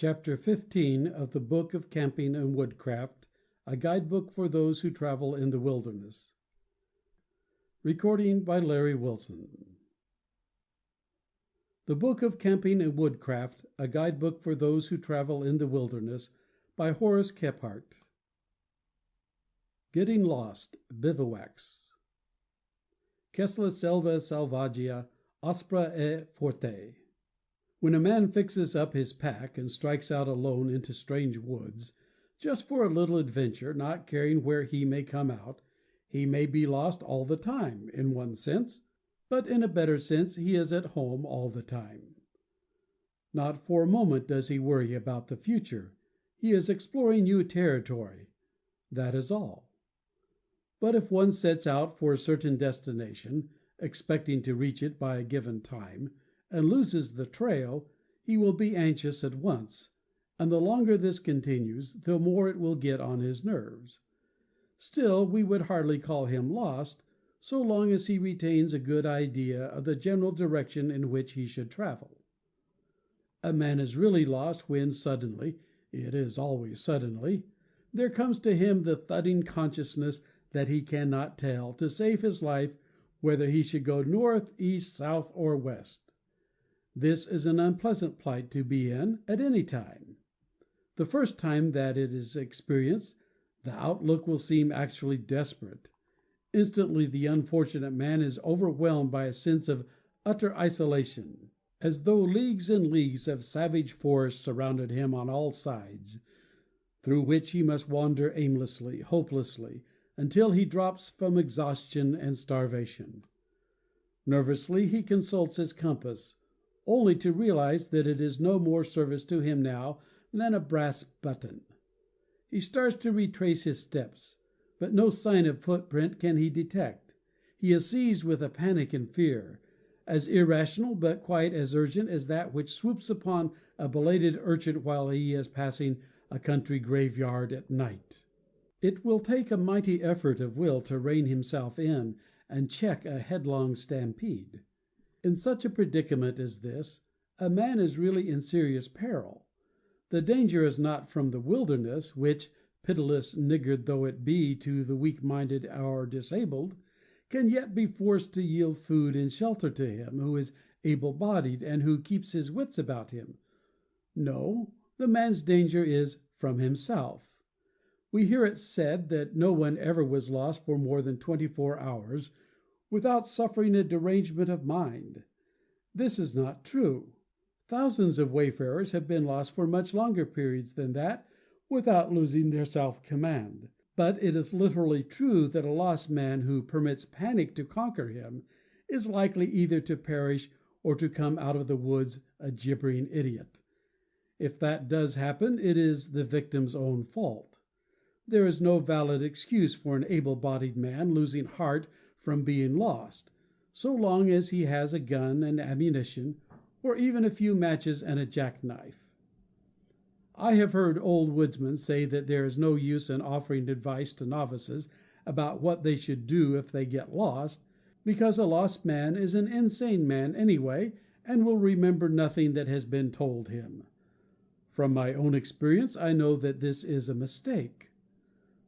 Chapter 15 of the Book of Camping and Woodcraft, a guidebook for those who travel in the wilderness. Recording by Larry Wilson. The Book of Camping and Woodcraft, a guidebook for those who travel in the wilderness, by Horace Kephart. Getting Lost, Bivouacs. Qu'est la selva selvaggia, aspra e forte. When a man fixes up his pack and strikes out alone into strange woods, just for a little adventure, not caring where he may come out, he may be lost all the time, in one sense, but in a better sense he is at home all the time. Not for a moment does he worry about the future. He is exploring new territory. That is all. But if one sets out for a certain destination, expecting to reach it by a given time, and loses the trail, he will be anxious at once, and the longer this continues, the more it will get on his nerves. Still, we would hardly call him lost, so long as he retains a good idea of the general direction in which he should travel. A man is really lost when suddenly, it is always suddenly, there comes to him the thudding consciousness that he cannot tell, to save his life, whether he should go north, east, south, or west. This is an unpleasant plight to be in at any time. The first time that it is experienced, the outlook will seem actually desperate. Instantly the unfortunate man is overwhelmed by a sense of utter isolation, as though leagues and leagues of savage forest surrounded him on all sides, through which he must wander aimlessly, hopelessly, until he drops from exhaustion and starvation. Nervously he consults his compass, only to realize that it is no more service to him now than a brass button. He starts to retrace his steps, but no sign of footprint can he detect. He is seized with a panic and fear, as irrational but quite as urgent as that which swoops upon a belated urchin while he is passing a country graveyard at night. It will take a mighty effort of will to rein himself in and check a headlong stampede. In such a predicament as this, a man is really in serious peril. The danger is not from the wilderness, which, pitiless niggard though it be to the weak-minded or disabled, can yet be forced to yield food and shelter to him who is able-bodied and who keeps his wits about him. No, the man's danger is from himself. We hear it said that no one ever was lost for more than 24 hours without suffering a derangement of mind. This is not true. Thousands of wayfarers have been lost for much longer periods than that without losing their self-command. But it is literally true that a lost man who permits panic to conquer him is likely either to perish or to come out of the woods a gibbering idiot. If that does happen, it is the victim's own fault. There is no valid excuse for an able-bodied man losing heart from being lost, so long as he has a gun and ammunition, or even a few matches and a jackknife. I have heard old woodsmen say that there is no use in offering advice to novices about what they should do if they get lost, because a lost man is an insane man anyway, and will remember nothing that has been told him. From my own experience, I know that this is a mistake.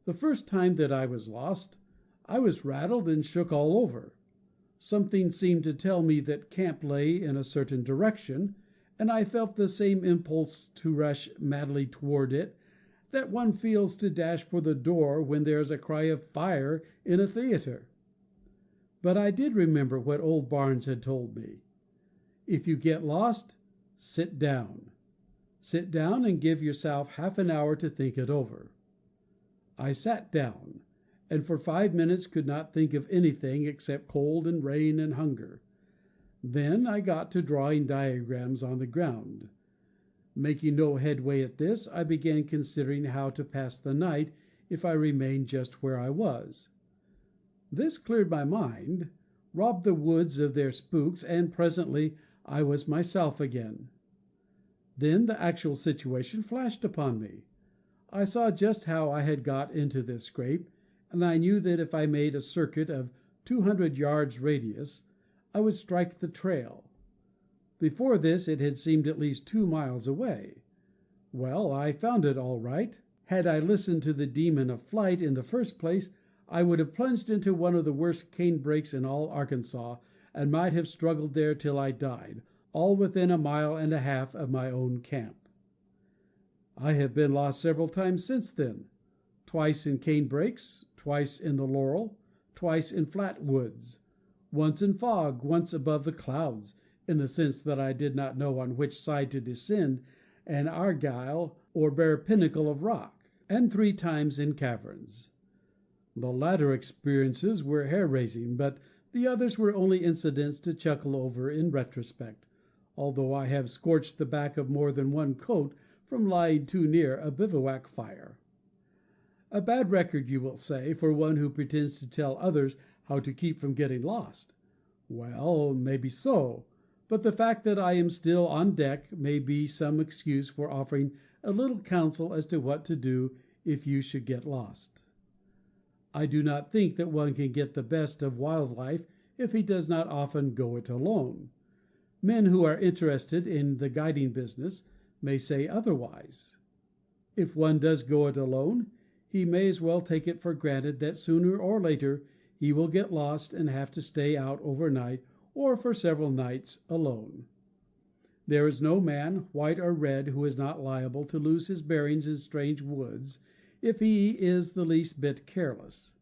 The first time that I was lost, I was rattled and shook all over. Something seemed to tell me that camp lay in a certain direction, and I felt the same impulse to rush madly toward it that one feels to dash for the door when there is a cry of fire in a theater. But I did remember what old Barnes had told me. If you get lost, sit down. Sit down and give yourself half an hour to think it over. I sat down, and for 5 minutes could not think of anything except cold and rain and hunger. Then I got to drawing diagrams on the ground. Making no headway at this, I began considering how to pass the night if I remained just where I was. This cleared my mind, robbed the woods of their spooks, and presently I was myself again. Then the actual situation flashed upon me. I saw just how I had got into this scrape, and I knew that if I made a circuit of 200 yards radius, I would strike the trail. Before this it had seemed at least 2 miles away. Well, I found it all right. Had I listened to the demon of flight in the first place, I would have plunged into one of the worst cane brakes in all Arkansas, and might have struggled there till I died, all within 1.5 miles of my own camp. I have been lost several times since then, twice in cane brakes, twice in the Laurel, twice in flat woods, once in fog, once above the clouds, in the sense that I did not know on which side to descend an argyle or bare pinnacle of rock, and 3 times in caverns. The latter experiences were hair-raising, but the others were only incidents to chuckle over in retrospect, although I have scorched the back of more than one coat from lying too near a bivouac fire. A bad record, you will say, for one who pretends to tell others how to keep from getting lost. Well, maybe so, but the fact that I am still on deck may be some excuse for offering a little counsel as to what to do if you should get lost. I do not think that one can get the best of wild life if he does not often go it alone. Men who are interested in the guiding business may say otherwise. If one does go it alone, he may as well take it for granted that sooner or later he will get lost and have to stay out overnight or for several nights alone. There is no man, white or red, who is not liable to lose his bearings in strange woods if he is the least bit careless.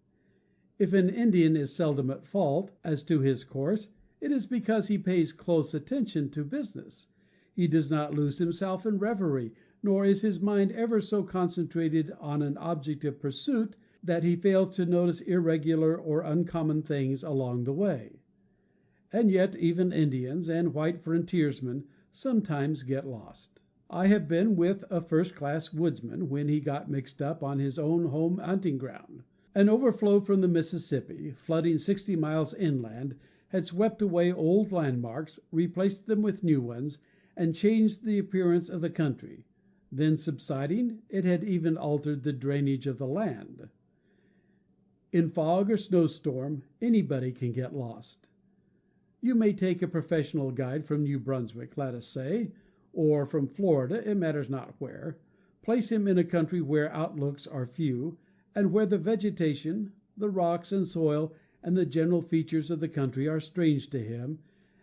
If an Indian is seldom at fault as to his course, it is because he pays close attention to business. He does not lose himself in reverie, nor is his mind ever so concentrated on an object of pursuit that he fails to notice irregular or uncommon things along the way. And yet even Indians and white frontiersmen sometimes get lost. I have been with a first-class woodsman when he got mixed up on his own home hunting ground. An overflow from the Mississippi, flooding 60 miles inland, had swept away old landmarks, replaced them with new ones, and changed the appearance of the country. Then subsiding, it had even altered the drainage of the land. In fog or snowstorm, anybody can get lost. You may take a professional guide from New Brunswick, let us say, or from Florida, it matters not where, place him in a country where outlooks are few, and where the vegetation, the rocks and soil, and the general features of the country are strange to him,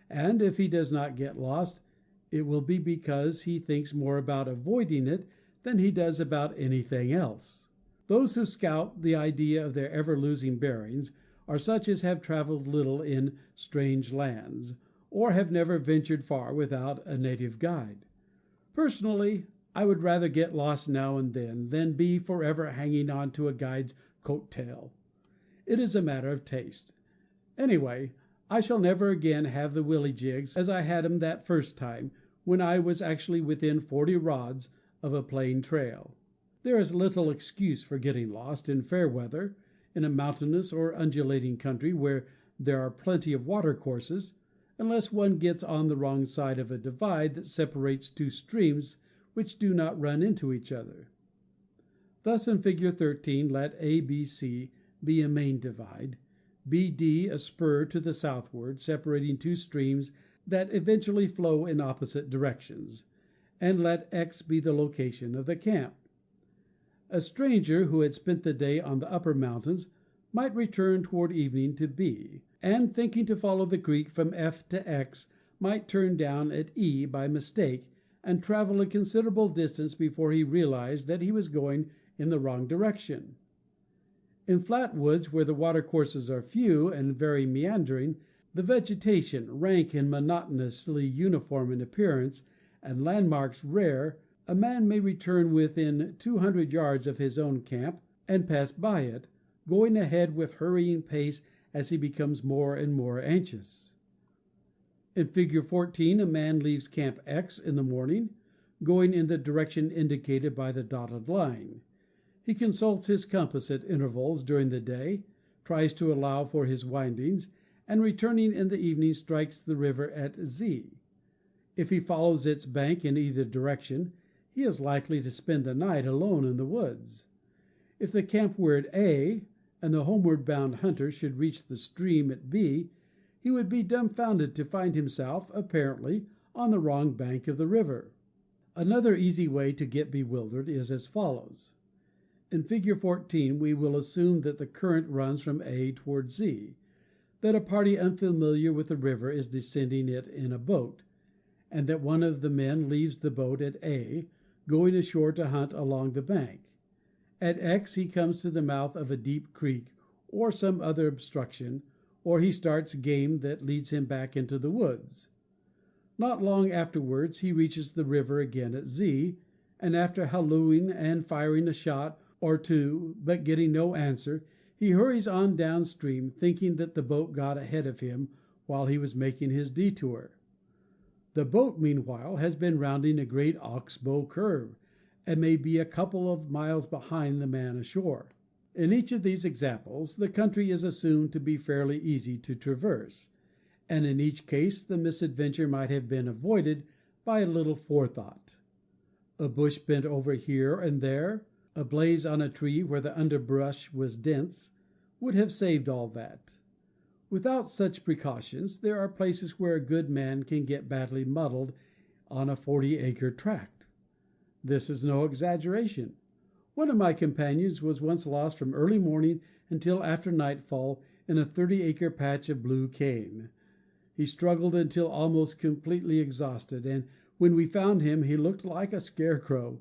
and if he does not get lost, it will be because he thinks more about avoiding it than he does about anything else. Those who scout the idea of their ever losing bearings are such as have traveled little in strange lands, or have never ventured far without a native guide. Personally, I would rather get lost now and then than be forever hanging on to a guide's coat tail. It is a matter of taste. Anyway, I shall never again have the willy jigs as I had 'em that first time, when I was actually within 40 rods of a plain trail. There is little excuse for getting lost in fair weather, in a mountainous or undulating country where there are plenty of watercourses, unless one gets on the wrong side of a divide that separates 2 streams which do not run into each other. Thus in Figure 13 let ABC be a main divide, BD a spur to the southward, separating 2 streams that eventually flow in opposite directions, and let X be the location of the camp. A stranger who had spent the day on the upper mountains might return toward evening to B, and thinking to follow the creek from F to X might turn down at E by mistake and travel a considerable distance before he realized that he was going in the wrong direction. In flat woods, where the watercourses are few and very meandering, the vegetation rank and monotonously uniform in appearance, and landmarks rare, a man may return within 200 yards of his own camp and pass by it, going ahead with hurrying pace as he becomes more and more anxious. In Figure 14 a man leaves Camp X in the morning, going in the direction indicated by the dotted line. He consults his compass at intervals during the day, tries to allow for his windings, and returning in the evening strikes the river at Z. If he follows its bank in either direction, he is likely to spend the night alone in the woods. If the camp were at A, and the homeward bound hunter should reach the stream at B, he would be dumbfounded to find himself, apparently, on the wrong bank of the river. Another easy way to get bewildered is as follows. In Figure 14 we will assume that the current runs from A toward Z, that a party unfamiliar with the river is descending it in a boat, and that one of the men leaves the boat at A, going ashore to hunt along the bank. At X he comes to the mouth of a deep creek or some other obstruction, or he starts game that leads him back into the woods. Not long afterwards he reaches the river again at Z, and after hallooing and firing a shot or two, but getting no answer, he hurries on downstream, thinking that the boat got ahead of him while he was making his detour. The boat, meanwhile, has been rounding a great oxbow curve, and may be a couple of miles behind the man ashore. In each of these examples, the country is assumed to be fairly easy to traverse, and in each case the misadventure might have been avoided by a little forethought. A bush bent over here and there, a blaze on a tree where the underbrush was dense, would have saved all that. Without such precautions, there are places where a good man can get badly muddled on a 40-acre tract. This is no exaggeration. One of my companions was once lost from early morning until after nightfall in a 30-acre patch of blue cane. He struggled until almost completely exhausted, and when we found him he looked like a scarecrow.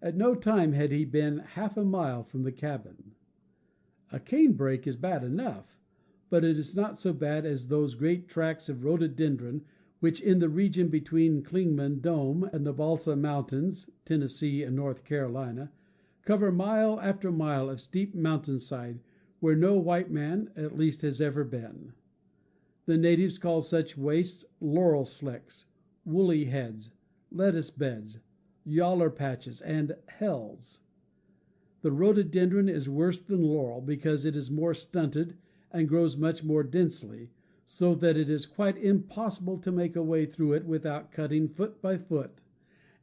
At no time had he been half a mile from the cabin. A cane break is bad enough, but it is not so bad as those great tracts of rhododendron which in the region between Clingman Dome and the Balsam Mountains, Tennessee and North Carolina, cover mile after mile of steep mountainside where no white man, at least, has ever been. The natives call such wastes laurel slicks, woolly heads, lettuce beds, yaller patches, and hells. The rhododendron is worse than laurel because it is more stunted and grows much more densely, so that it is quite impossible to make a way through it without cutting foot by foot,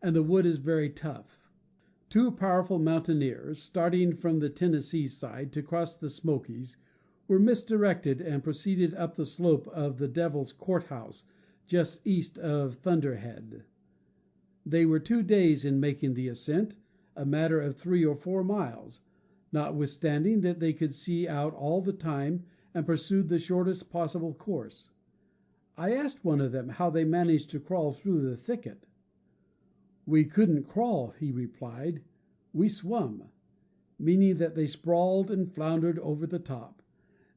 and the wood is very tough. Two powerful mountaineers, starting from the Tennessee side to cross the Smokies, were misdirected and proceeded up the slope of the Devil's Courthouse, just east of Thunderhead. They were 2 days in making the ascent, a matter of 3 or 4 miles, notwithstanding that they could see out all the time and pursued the shortest possible course. I asked one of them how they managed to crawl through the thicket. "We couldn't crawl," he replied, "we swum," meaning that they sprawled and floundered over the top.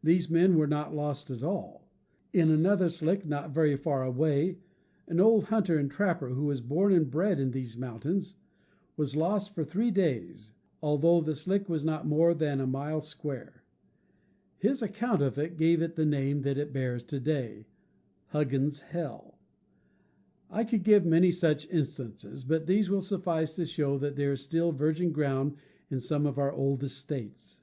These men were not lost at all. In another slick not very far away, an old hunter and trapper who was born and bred in these mountains was lost for 3 days, although the slick was not more than a mile square. His account of it gave it the name that it bears today, Huggins's Hell. I could give many such instances, but these will suffice to show that there is still virgin ground in some of our oldest states.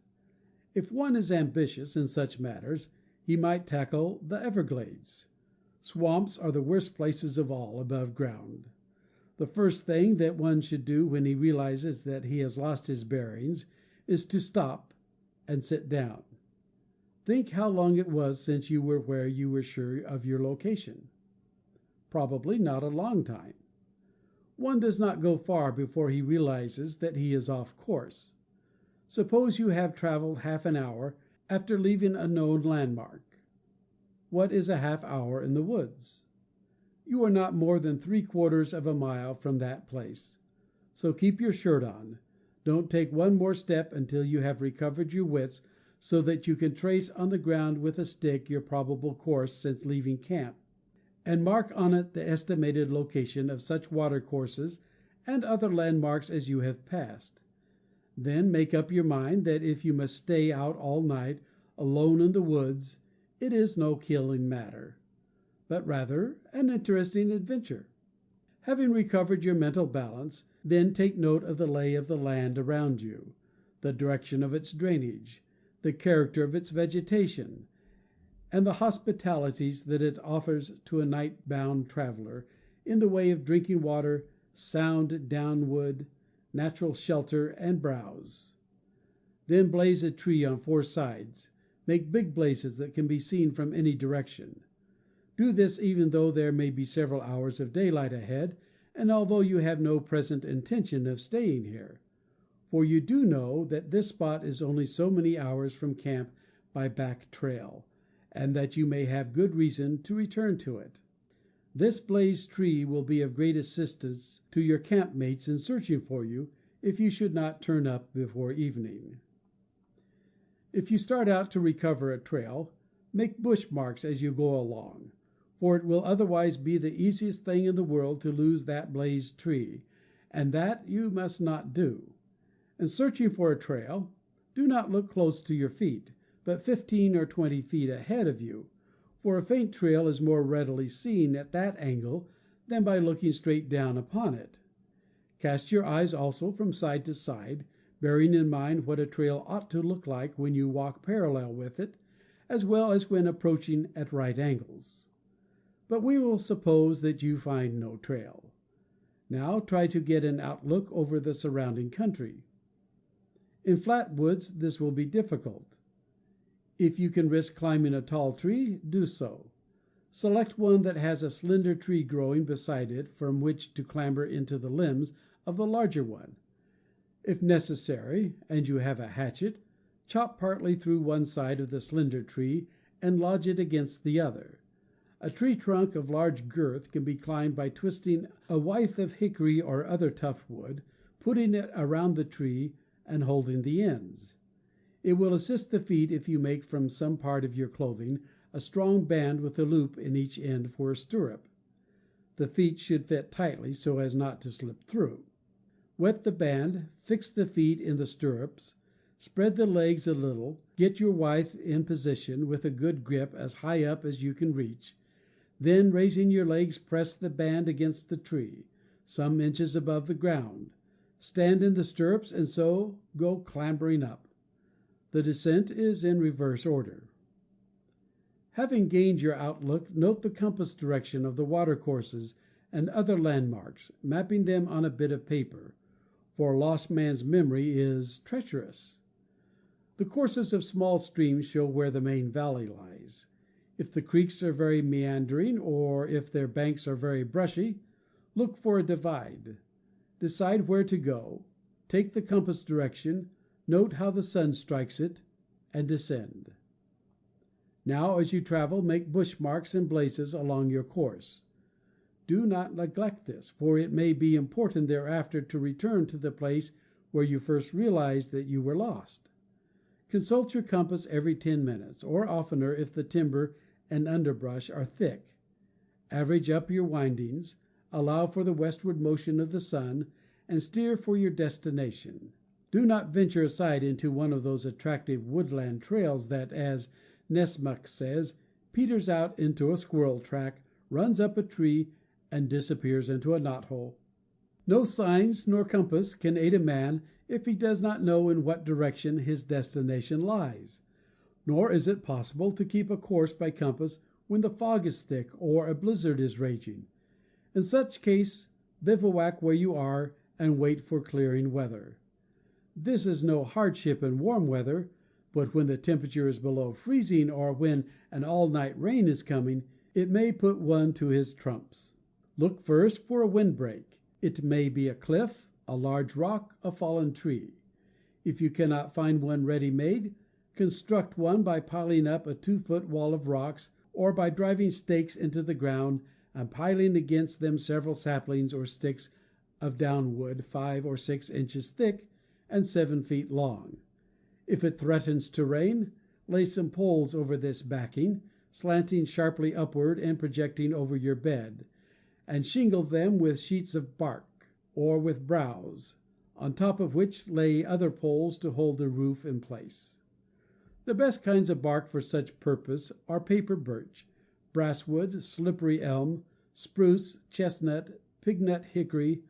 If one is ambitious in such matters, he might tackle the Everglades. Swamps are the worst places of all above ground. The first thing that one should do when he realizes that he has lost his bearings is to stop and sit down. Think how long it was since you were where you were sure of your location. Probably not a long time. One does not go far before he realizes that he is off course. Suppose you have traveled half an hour after leaving a known landmark. What is a half hour in the woods? You are not more than 3/4 of a mile from that place. So keep your shirt on. Don't take one more step until you have recovered your wits, so that you can trace on the ground with a stick your probable course since leaving camp, and mark on it the estimated location of such watercourses and other landmarks as you have passed. Then make up your mind that if you must stay out all night, alone in the woods, it is no killing matter, but rather an interesting adventure. Having recovered your mental balance, then take note of the lay of the land around you, the direction of its drainage, the character of its vegetation, and the hospitalities that it offers to a night-bound traveler in the way of drinking water, sound down wood, natural shelter, and browse. Then blaze a tree on 4 sides. Make big blazes that can be seen from any direction. Do this even though there may be several hours of daylight ahead, and although you have no present intention of staying here, for you do know that this spot is only so many hours from camp by back trail, and that you may have good reason to return to it. This blazed tree will be of great assistance to your campmates in searching for you, if you should not turn up before evening. If you start out to recover a trail, make bush marks as you go along, for it will otherwise be the easiest thing in the world to lose that blazed tree, and that you must not do. In searching for a trail, do not look close to your feet, but 15 or 20 feet ahead of you, for a faint trail is more readily seen at that angle than by looking straight down upon it. Cast your eyes also from side to side, bearing in mind what a trail ought to look like when you walk parallel with it, as well as when approaching at right angles. But we will suppose that you find no trail. Now try to get an outlook over the surrounding country. In flat woods this will be difficult. If you can risk climbing a tall tree, do so. Select one that has a slender tree growing beside it from which to clamber into the limbs of the larger one. If necessary, and you have a hatchet, chop partly through one side of the slender tree and lodge it against the other. A tree trunk of large girth can be climbed by twisting a withe of hickory or other tough wood, putting it around the tree, and holding the ends. It will assist the feet if you make from some part of your clothing a strong band with a loop in each end for a stirrup. The feet should fit tightly so as not to slip through. Wet the band, fix the feet in the stirrups, spread the legs a little, get your withe in position with a good grip as high up as you can reach, then raising your legs press the band against the tree, some inches above the ground. Stand in the stirrups and so go clambering up. The descent is in reverse order. Having gained your outlook, note the compass direction of the watercourses and other landmarks, mapping them on a bit of paper, for a lost man's memory is treacherous. The courses of small streams show where the main valley lies. If the creeks are very meandering, or if their banks are very brushy, look for a divide. Decide where to go, take the compass direction, note how the sun strikes it, and descend. Now, as you travel, make bush marks and blazes along your course. Do not neglect this, for it may be important thereafter to return to the place where you first realized that you were lost. Consult your compass every 10 minutes, or oftener if the timber and underbrush are thick. Average up your windings, allow for the westward motion of the sun, and steer for your destination. Do not venture aside into one of those attractive woodland trails that, as Nessmuk says, peters out into a squirrel track, runs up a tree, and disappears into a knothole. No signs nor compass can aid a man if he does not know in what direction his destination lies. Nor is it possible to keep a course by compass when the fog is thick or a blizzard is raging. In such case, bivouac where you are and wait for clearing weather. This is no hardship in warm weather, but when the temperature is below freezing, or when an all-night rain is coming, it may put one to his trumps. Look first for a windbreak. It may be a cliff, a large rock, a fallen tree. If you cannot find one ready-made, construct one by piling up a 2-foot wall of rocks, or by driving stakes into the ground and piling against them several saplings or sticks of downwood 5 or 6 inches thick and 7 feet long. If it threatens to rain, lay some poles over this backing, slanting sharply upward and projecting over your bed, and shingle them with sheets of bark, or with browse, on top of which lay other poles to hold the roof in place. The best kinds of bark for such purpose are paper birch, basswood, slippery elm, spruce, chestnut, pignut hickory,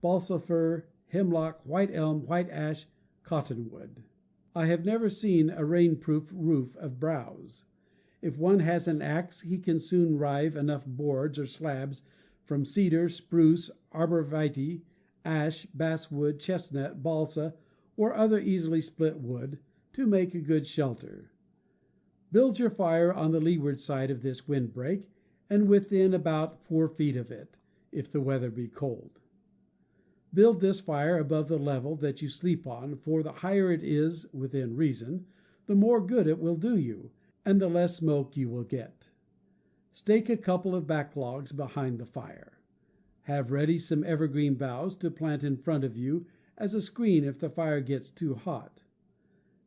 balsam fir, hemlock, white elm, white ash, cottonwood. I have never seen a rain-proof roof of browse. If one has an axe, he can soon rive enough boards or slabs from cedar, spruce, arborvitae, ash, basswood, chestnut, balsa, or other easily split wood, to make a good shelter. Build your fire on the leeward side of this windbreak, and within about 4 feet of it, if the weather be cold. Build this fire above the level that you sleep on, for the higher it is, within reason, the more good it will do you, and the less smoke you will get. Stake a couple of backlogs behind the fire. Have ready some evergreen boughs to plant in front of you as a screen if the fire gets too hot.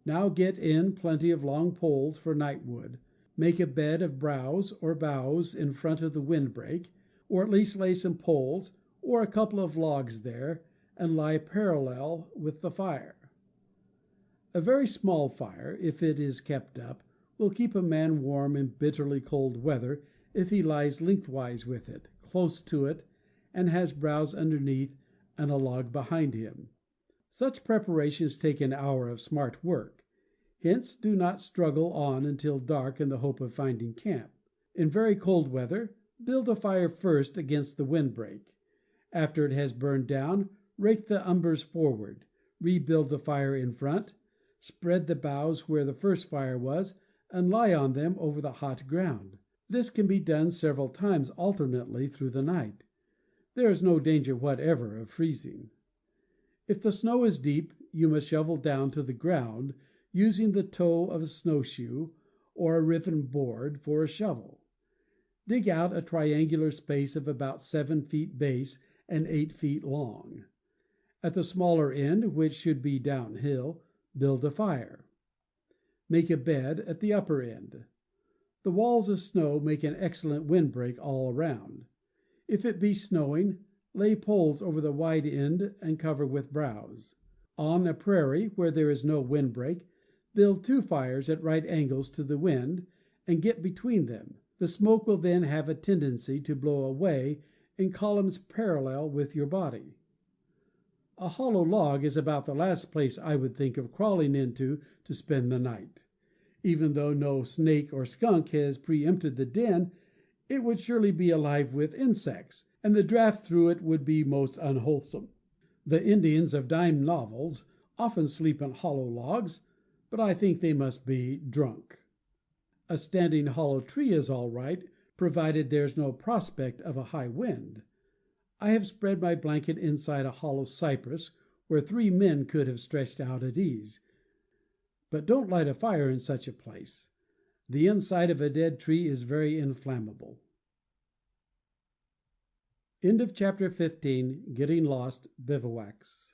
Now get in plenty of long poles for nightwood. Make a bed of browse or boughs in front of the windbreak, or at least lay some poles or a couple of logs there, and lie parallel with the fire. A very small fire, if it is kept up, will keep a man warm in bitterly cold weather if he lies lengthwise with it, close to it, and has browse underneath and a log behind him. Such preparations take an hour of smart work. Hence, do not struggle on until dark in the hope of finding camp. In very cold weather, build a fire first against the windbreak. After it has burned down, rake the embers forward, rebuild the fire in front, spread the boughs where the first fire was, and lie on them over the hot ground. This can be done several times alternately through the night. There is no danger whatever of freezing. If the snow is deep, you must shovel down to the ground, using the toe of a snowshoe or a riven board for a shovel. Dig out a triangular space of about 7 feet base and 8 feet long. At the smaller end, which should be downhill, build a fire. Make a bed at the upper end. The walls of snow make an excellent windbreak all around. If it be snowing, lay poles over the wide end and cover with browse. On a prairie where there is no windbreak, build 2 fires at right angles to the wind, and get between them. The smoke will then have a tendency to blow away in columns parallel with your body. A hollow log is about the last place I would think of crawling into to spend the night. Even though no snake or skunk has preempted the den, it would surely be alive with insects, and the draught through it would be most unwholesome. The Indians of dime novels often sleep in hollow logs, but I think they must be drunk. A standing hollow tree is all right, provided there's no prospect of a high wind. I have spread my blanket inside a hollow cypress, where 3 men could have stretched out at ease. But don't light a fire in such a place. The inside of a dead tree is very inflammable. End of chapter 15. Getting Lost, Bivouacs.